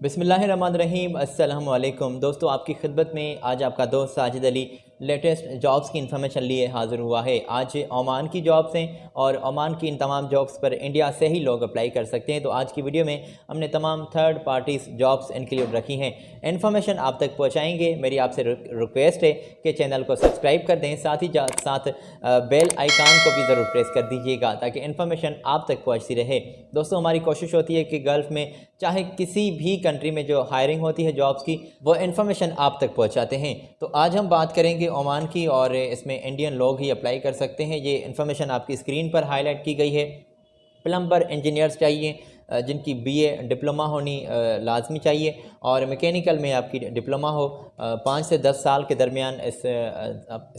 बिस्मिल्लाहिर्रहमानिर्रहीम। अस्सलाम वालेकुम दोस्तों, आपकी खिदमत में आज आपका दोस्त साजिद अली लेटेस्ट जॉब्स की इन्फॉर्मेशन लिए हाज़िर हुआ है। आज ओमान की जॉब्स हैं और ओमान की इन तमाम जॉब्स पर इंडिया से ही लोग अप्लाई कर सकते हैं। तो आज की वीडियो में हमने तमाम थर्ड पार्टीज़ जॉब्स इंक्लूड रखी हैं। इन्फॉर्मेशन आप तक पहुँचाएँगे। मेरी आपसे रिक्वेस्ट है कि चैनल को सब्सक्राइब कर दें, साथ ही साथ बेल आइकान को भी ज़रूर प्रेस कर दीजिएगा ताकि इन्फॉर्मेशन आप तक पहुँचती रहे। दोस्तों, हमारी कोशिश होती है कि गल्फ़ में चाहे किसी भी कंट्री में जो हायरिंग होती है जॉब्स की, वो इन्फॉर्मेशन आप तक पहुंचाते हैं। तो आज हम बात करेंगे ओमान की और इसमें इंडियन लोग ही अप्लाई कर सकते हैं। ये इन्फॉर्मेशन आपकी स्क्रीन पर हाईलाइट की गई है। प्लम्बर इंजीनियर्स चाहिए जिनकी बीए डिप्लोमा होनी लाजमी चाहिए और मैकेनिकल में आपकी डिप्लोमा हो। 5 से 10 साल के दरमियान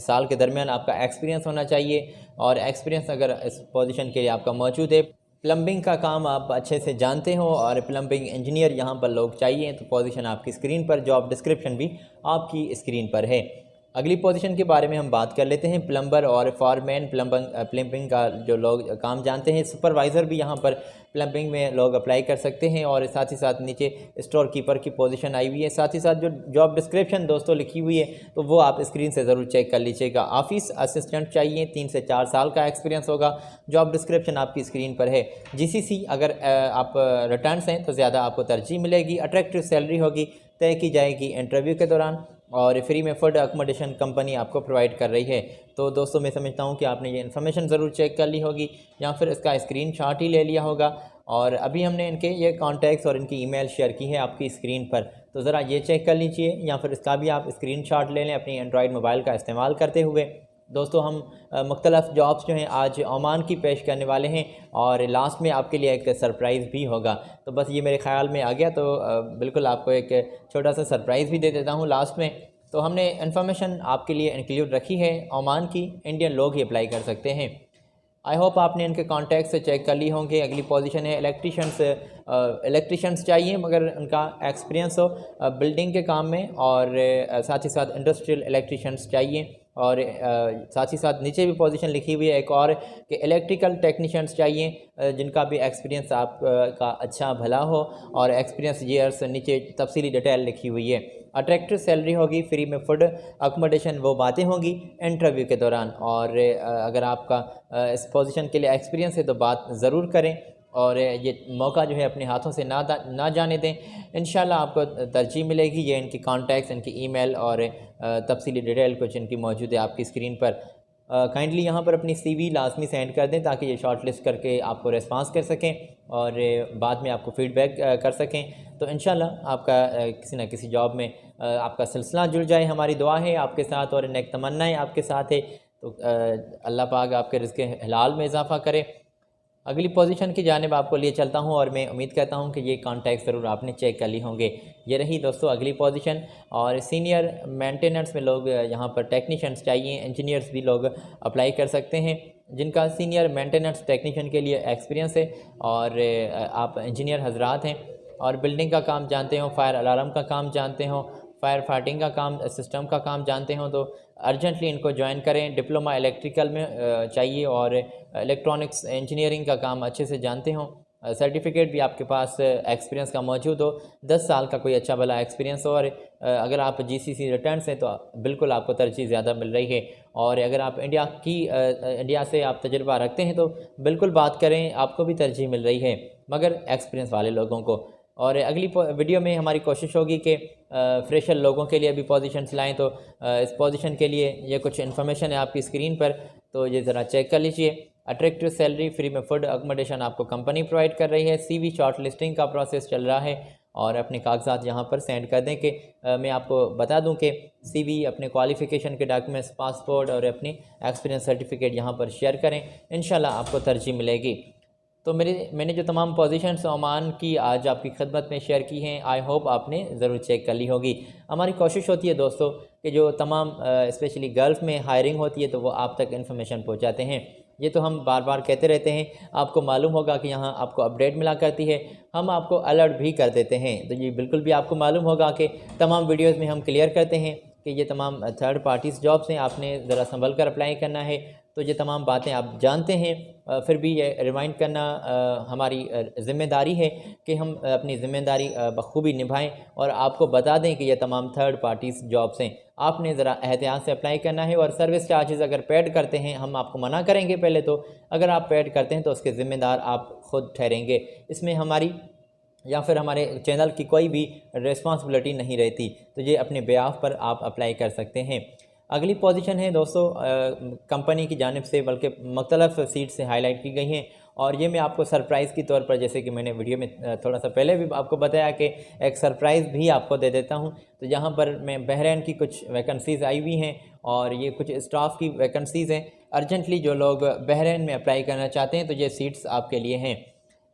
साल के दरमियान आपका एक्सपीरियंस होना चाहिए और एक्सपीरियंस अगर इस पोजीशन के लिए आपका मौजूद है, प्लम्बिंग का काम आप अच्छे से जानते हो और प्लम्बिंग इंजीनियर यहाँ पर लोग चाहिए, तो पोजीशन आपकी स्क्रीन पर, जॉब डिस्क्रिप्शन भी आपकी स्क्रीन पर है। अगली पोजीशन के बारे में हम बात कर लेते हैं। प्लम्बर और फॉरमैन प्लम्बिंग का जो लोग काम जानते हैं। सुपरवाइज़र भी यहाँ पर प्लम्बिंग में लोग अप्लाई कर सकते हैं और साथ ही साथ नीचे स्टोर कीपर की पोजीशन आई हुई है। साथ ही साथ जो जॉब डिस्क्रिप्शन दोस्तों लिखी हुई है तो वो आप स्क्रीन से ज़रूर चेक कर लीजिएगा। ऑफिस असिस्टेंट चाहिए, 3 से 4 साल का एक्सपीरियंस होगा। जॉब डिस्क्रिप्शन आपकी स्क्रीन पर है। जीसीसी अगर आप रिटर्न्स हैं तो ज़्यादा आपको तरजीह मिलेगी। अट्रैक्टिव सैलरी होगी, तय की जाएगी इंटरव्यू के दौरान और फ्री में फूड अकोमोडेशन कंपनी आपको प्रोवाइड कर रही है। तो दोस्तों, मैं समझता हूँ कि आपने ये इन्फॉर्मेशन ज़रूर चेक कर ली होगी या फिर इसका स्क्रीनशॉट ही ले लिया होगा। और अभी हमने इनके ये कॉन्टैक्ट्स और इनकी ईमेल शेयर की है आपकी स्क्रीन पर, तो ज़रा ये चेक कर लीजिए या फिर इसका भी आप स्क्रीनशॉट ले लें अपनी एंड्रॉयड मोबाइल का इस्तेमाल करते हुए। दोस्तों, हम मुख्तलिफ जॉब्स जो हैं आज ओमान की पेश करने वाले हैं और लास्ट में आपके लिए एक सरप्राइज़ भी होगा। तो बस ये मेरे ख़्याल में आ गया, तो बिल्कुल आपको एक छोटा सा सरप्राइज़ भी दे देता हूँ लास्ट में। तो हमने इन्फॉर्मेशन आपके लिए इंक्लूड रखी है। ओमान की इंडियन लोग ही अप्लाई कर सकते हैं। आई होप आपने इनके कॉन्टैक्ट से चेक कर ली होंगे। अगली पोजीशन है इलेक्ट्रिशियंस चाहिए मगर उनका एक्सपीरियंस हो बिल्डिंग के काम में और साथ ही साथ इंडस्ट्रियल इलेक्ट्रिशियंस चाहिए और साथ ही साथ नीचे भी पोजीशन लिखी हुई है एक और कि इलेक्ट्रिकल टेक्नीशियंस चाहिए जिनका भी एक्सपीरियंस आप का अच्छा भला हो और एक्सपीरियंस ईयर्स नीचे तफसीली डिटेल लिखी हुई है। अट्रैक्टिव सैलरी होगी, फ्री में फूड अकोमोडेशन, वो बातें होंगी इंटरव्यू के दौरान। और अगर आपका इस पोजीशन के लिए एक्सपीरियंस है तो बात ज़रूर करें और ये मौका जो है अपने हाथों से ना जाने दें। इंशाल्लाह आपको तरजीह मिलेगी। ये इनकी कॉन्टैक्ट्स, इनकी ईमेल और तफसीली डिटेल कुछ इनकी मौजूद है आपकी स्क्रीन पर। काइंडली यहाँ पर अपनी सीवी लाजमी सेंड कर दें ताकि ये शॉर्ट लिस्ट करके आपको रिस्पांस कर सकें और बाद में आपको फ़ीडबैक कर सकें। तो इंशाल्लाह आपका किसी न किसी जॉब में आपका सिलसिला जुड़ जाए। हमारी दुआ है आपके साथ और नेक तमन्नाएँ आपके साथ है। तो अल्लाह पाक आपके रिज़्क़ हलाल में इजाफ़ा करे। अगली पोजीशन की जानिब आपको लिए चलता हूं और मैं उम्मीद करता हूं कि ये कॉन्टैक्ट ज़रूर आपने चेक कर ली होंगे। ये रही दोस्तों अगली पोजीशन और सीनियर मेंटेनेंस में लोग यहाँ पर टेक्नीशियंस चाहिए। इंजीनियर्स भी लोग अप्लाई कर सकते हैं जिनका सीनियर मेंटेनेंस टेक्नीशियन के लिए एक्सपीरियंस है और आप इंजीनियर हजरात हैं और बिल्डिंग का काम जानते हो, फायर अलार्म का काम जानते हो, फायर फाइटिंग का काम, सिस्टम का काम जानते हो, तो अर्जेंटली इनको ज्वाइन करें। डिप्लोमा इलेक्ट्रिकल में चाहिए और इलेक्ट्रॉनिक्स इंजीनियरिंग का काम अच्छे से जानते हो। सर्टिफिकेट भी आपके पास एक्सपीरियंस का मौजूद हो, 10 साल का कोई अच्छा भला एक्सपीरियंस हो और अगर आप जीसीसी रिटर्न्स हैं तो बिल्कुल आपको तरजीह ज़्यादा मिल रही है। और अगर आप इंडिया से आप तजुर्बा रखते हैं तो बिल्कुल बात करें, आपको भी तरजीह मिल रही है मगर एक्सपीरियंस वाले लोगों को। और अगली वीडियो में हमारी कोशिश होगी कि फ्रेशर लोगों के लिए भी पोजीशंस लाएं। तो इस पोजीशन के लिए ये कुछ इन्फॉर्मेशन है आपकी स्क्रीन पर, तो ये ज़रा चेक कर लीजिए। अट्रैक्टिव सैलरी, फ्री में फूड अकोमोडेशन आपको कंपनी प्रोवाइड कर रही है। सीवी शॉर्ट लिस्टिंग का प्रोसेस चल रहा है और अपने कागजात यहाँ पर सेंड कर दें कि मैं आपको बता दूं कि सीवी, अपने क्वालिफ़िकेशन के डॉक्यूमेंट्स, पासपोर्ट और अपनी एक्सपीरियंस सर्टिफिकेट यहाँ पर शेयर करें। इंशाल्लाह आपको तरजीह मिलेगी। तो मैंने जो तमाम पोजीशंस ओमान की आज आपकी खिदमत में शेयर की हैं, आई होप आपने ज़रूर चेक कर ली होगी। हमारी कोशिश होती है दोस्तों कि जो तमाम स्पेशली गल्फ़ में हायरिंग होती है तो वो आप तक इन्फॉर्मेशन पहुंचाते हैं। ये तो हम बार बार कहते रहते हैं, आपको मालूम होगा कि यहाँ आपको अपडेट मिला करती है, हम आपको अलर्ट भी कर देते हैं। तो ये बिल्कुल भी आपको मालूम होगा कि तमाम वीडियोज़ में हम क्लियर करते हैं कि ये तमाम थर्ड पार्टीज़ जॉब्स हैं, आपने ज़रा संभल कर अप्लाई करना है। तो ये तमाम बातें आप जानते हैं, फिर भी ये रिमाइंड करना हमारी ज़िम्मेदारी है कि हम अपनी ज़िम्मेदारी बखूबी निभाएं और आपको बता दें कि ये तमाम थर्ड पार्टीज़ जॉब्स हैं। आपने ज़रा एहतियात से अप्लाई करना है और सर्विस चार्जेस अगर पेड करते हैं हम आपको मना करेंगे पहले तो, अगर आप पेड करते हैं तो उसके ज़िम्मेदार आप ख़ुद ठहरेंगे। इसमें हमारी या फिर हमारे चैनल की कोई भी रिस्पॉन्सिबिलिटी नहीं रहती, तो ये अपने बेआफ़ पर आप अप्लाई कर सकते हैं। अगली पोजीशन है दोस्तों कंपनी की जानिब से, बल्कि मुख्तलिफ सीट से हाईलाइट की गई हैं और ये मैं आपको सरप्राइज़ के तौर पर, जैसे कि मैंने वीडियो में थोड़ा सा पहले भी आपको बताया कि एक सरप्राइज़ भी आपको दे देता हूँ। तो यहाँ पर मैं बहरीन की कुछ वैकेंसीज़ आई हुई हैं और ये कुछ स्टाफ की वैकेंसीज़ हैं। अर्जेंटली जो लोग बहरीन में अप्लाई करना चाहते हैं तो ये सीट्स आपके लिए हैं।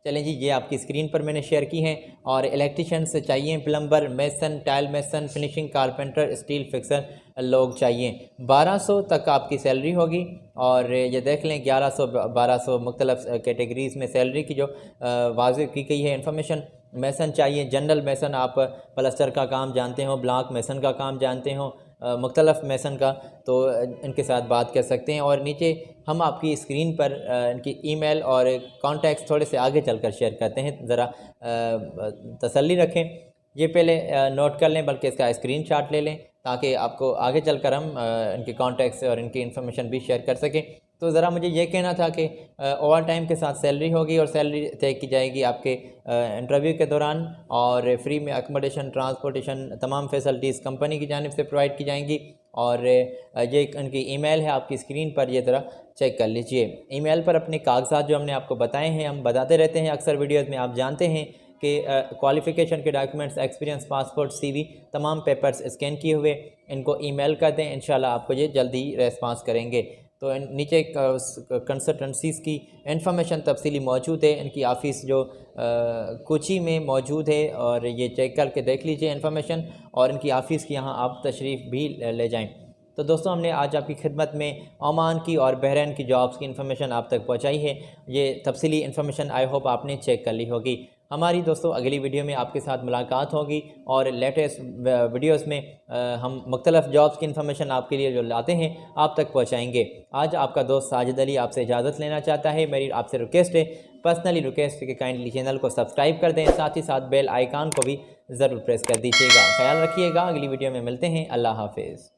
चलें जी, ये आपकी स्क्रीन पर मैंने शेयर की हैं। और इलेक्ट्रीशियन से चाहिए, plumber, mason, tile mason, finishing, carpenter, steel fixer लोग चाहिए। 1200 तक आपकी सैलरी होगी और ये देख लें 1100 1200 मुख्तलिफ कैटेगरीज़ में सैलरी की जो वाज़ेह की गई है इन्फॉर्मेशन। मेसन चाहिए, जनरल मेसन, आप प्लास्टर का काम जानते हो, ब्लॉक मेसन का काम जानते हो, मुख्तलिफ मेसन का, तो इनके साथ बात कर सकते हैं। और नीचे हम आपकी स्क्रीन पर इनकी ईमेल और कॉन्टैक्ट्स थोड़े से आगे चलकर शेयर करते हैं, ज़रा तसल्ली रखें। ये पहले नोट कर लें, बल्कि इसका स्क्रीनशॉट ले लें ताकि आपको आगे चलकर हम इनके कॉन्टैक्ट्स और इनकी इन्फॉर्मेशन भी शेयर कर सकें। तो ज़रा मुझे ये कहना था कि ओवर टाइम के साथ सैलरी होगी और सैलरी तय की जाएगी आपके इंटरव्यू के दौरान, और फ्री में अकोमोडेशन, ट्रांसपोर्टेशन, तमाम फैसिलिटीज़ कंपनी की जानिब से प्रोवाइड की जाएंगी। और ये इनकी ईमेल है आपकी स्क्रीन पर, ये ज़रा चेक कर लीजिए। ईमेल पर अपने कागजात जो हमने आपको बताए हैं, हम बताते रहते हैं अक्सर वीडियोज़ में, आप जानते हैं कि क्वालिफ़िकेशन के डॉक्यूमेंट्स, एक्सपीरियंस, पासपोर्ट, CV, तमाम पेपर्स स्कैन किए हुए इनको ईमेल कर दें, इंशाल्लाह आपको ये जल्दी रेस्पॉन्स करेंगे। तो नीचे कंसल्टेंसीज़ की इन्फॉर्मेशन तफसीली मौजूद है, इनकी ऑफ़िस जो कोची में मौजूद है, और ये चेक करके देख लीजिए इन्फॉर्मेशन, और इनकी ऑफ़िस की यहाँ आप तशरीफ़ भी ले जाएँ। तो दोस्तों, हमने आज आपकी खिदमत में ओमान की और बहरीन की जॉब्स की इन्फॉर्मेशन आप तक पहुँचाई है। ये तफसीली इन्फॉर्मेशन आई होप आपने चेक कर ली होगी। हमारी दोस्तों अगली वीडियो में आपके साथ मुलाकात होगी और लेटेस्ट वीडियोस में हम मुख्तलिफ जॉब्स की इन्फॉर्मेशन आपके लिए जो लाते हैं आप तक पहुंचाएंगे। आज आपका दोस्त साजिद अली आपसे इजाज़त लेना चाहता है। मेरी आपसे रिक्वेस्ट है, पर्सनली रिक्वेस्ट है कि काइंडली चैनल को सब्सक्राइब कर दें, साथ ही साथ बेल आइकान को भी ज़रूर प्रेस कर दीजिएगा। ख्याल रखिएगा, अगली वीडियो में मिलते हैं। अल्लाह हाफिज़।